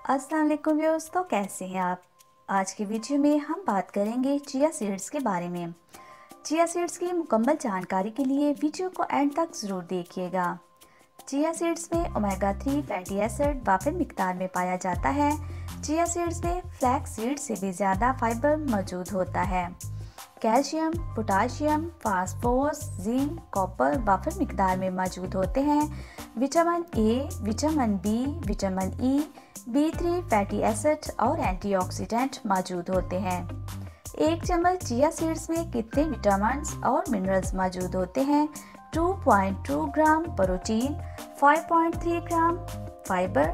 अस्सलाम वालेकुम व्यूअर्स, तो कैसे हैं आप। आज की वीडियो में हम बात करेंगे चिया सीड्स के बारे में। चिया सीड्स की मुकम्मल जानकारी के लिए वीडियो को एंड तक ज़रूर देखिएगा। चिया सीड्स में ओमेगा 3 फैटी एसिड वाफिर मिकदार में पाया जाता है। चिया सीड्स में फ्लैक्स सीड से भी ज़्यादा फाइबर मौजूद होता है। Calcium, potassium, phosphorus, zinc, copper वाफिर मिकदार में मौजूद होते हैं। Vitamin A, vitamin B, vitamin E, B3 fatty acid और एंटीऑक्सीडेंट मौजूद होते हैं। एक चम्मच चिया सीड्स में कितने विटामिन और मिनरल्स मौजूद होते हैं? 2.2 ग्राम प्रोटीन, 5.3 ग्राम फाइबर,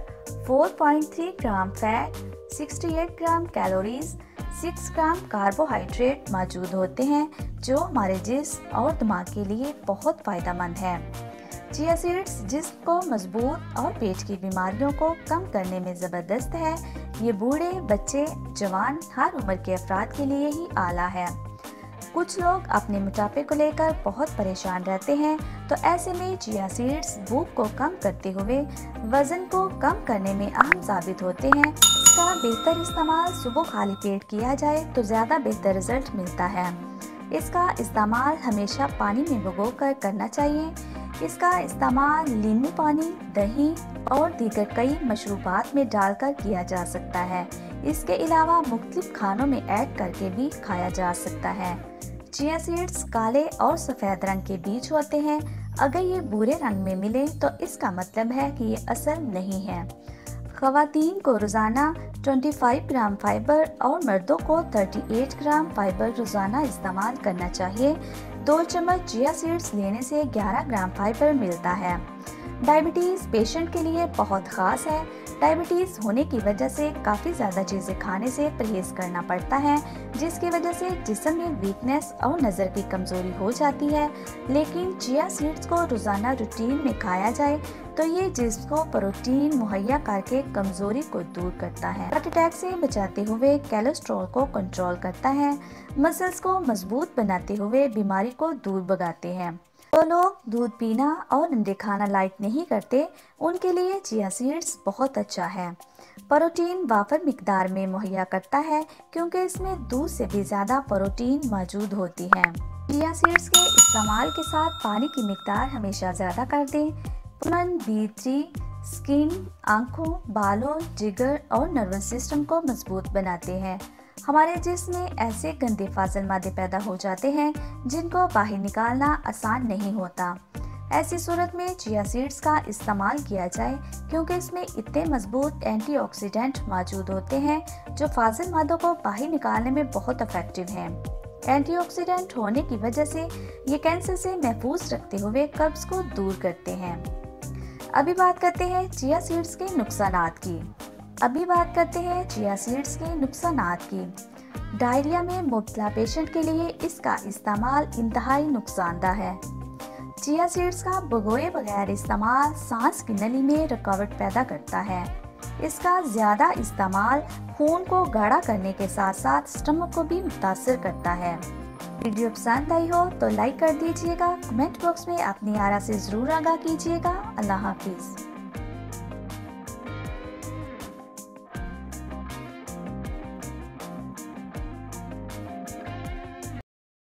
4.3 ग्राम फैट, 68 ग्राम कैलोरीज, 6 ग्राम कार्बोहाइड्रेट मौजूद होते हैं, जो हमारे जिस्म और दिमाग के लिए बहुत फ़ायदेमंद है। चिया सीड्स जिस्म को मजबूत और पेट की बीमारियों को कम करने में ज़बरदस्त है। ये बूढ़े, बच्चे, जवान, हर उम्र के अफराद के लिए ही आला है। कुछ लोग अपने मोटापे को लेकर बहुत परेशान रहते हैं, तो ऐसे में चिया सीड्स भूख को कम करते हुए वज़न को कम करने में अहम साबित होते हैं। इसका बेहतर इस्तेमाल सुबह खाली पेट किया जाए तो ज़्यादा बेहतर रिजल्ट मिलता है। इसका इस्तेमाल हमेशा पानी में भिगोकर करना चाहिए। इसका इस्तेमाल नींबू पानी, दही और दीगर कई मशरूबात में डालकर किया जा सकता है। इसके अलावा मुख्तलिफ खानों में ऐड करके भी खाया जा सकता है। चिया सीड्स काले और सफ़ेद रंग के बीज होते हैं। अगर ये भूरे रंग में मिले तो इसका मतलब है कि ये असल नहीं है। ख़वातीन को रोज़ाना 25 ग्राम फाइबर और मर्दों को 38 ग्राम फाइबर रोज़ाना इस्तेमाल करना चाहिए। 2 चम्मच चिया सीड्स लेने से 11 ग्राम फाइबर मिलता है। डायबिटीज़ पेशेंट के लिए बहुत ख़ास है। डायबिटीज़ होने की वजह से काफ़ी ज़्यादा चीज़ें खाने से परहेज़ करना पड़ता है, जिसकी वजह से जिस्म में वीकनेस और नज़र की कमज़ोरी हो जाती है। लेकिन चिया सीड्स को रोज़ाना रूटीन में खाया जाए तो ये जिस्म को प्रोटीन मुहैया करके कमज़ोरी को दूर करता है। हार्ट अटैक से बचाते हुए कोलेस्ट्रॉल को कंट्रोल करता है। मसल्स को मजबूत बनाते हुए बीमारी को दूर भगाते हैं। जो लोग दूध पीना और अंडे खाना लाइक नहीं करते, उनके लिए चिया सीड्स बहुत अच्छा है। प्रोटीन वाफिर मिकदार में मुहैया करता है, क्योंकि इसमें दूध से भी ज़्यादा प्रोटीन मौजूद होती है। चिया सीड्स के इस्तेमाल के साथ पानी की मिकदार हमेशा ज़्यादा कर दें। विटामिन B3 स्किन, आँखों, बालों, जिगर और नर्वस सिस्टम को मजबूत बनाते हैं। हमारे जिस्म में ऐसे गंदे फाजिल मादे पैदा हो जाते हैं जिनको बाहर निकालना आसान नहीं होता। ऐसी सूरत में चिया सीड्स का इस्तेमाल किया जाए, क्योंकि इसमें इतने मजबूत एंटीऑक्सीडेंट मौजूद होते हैं जो फाजिल मादों को बाहर निकालने में बहुत इफेक्टिव हैं। एंटीऑक्सीडेंट होने की वजह से ये कैंसर से महफूज रखते हुए कब्ज को दूर करते हैं। अभी बात करते हैं चिया सीड्स के नुकसानात की। डायरिया में मुब्तला पेशेंट के लिए इसका इस्तेमाल इंतहाई नुकसानदा है। चिया सीड्स का भगोए बगैर इस्तेमाल सांस की नली में रुकावट पैदा करता है। इसका ज़्यादा इस्तेमाल खून को गाढ़ा करने के साथ साथ स्टमक को भी मुतासर करता है। वीडियो पसंद आई हो तो लाइक कर दीजिएगा। कमेंट बॉक्स में अपनी आरा से ज़रूर आगाह कीजिएगा। अल्लाह हाफिज़।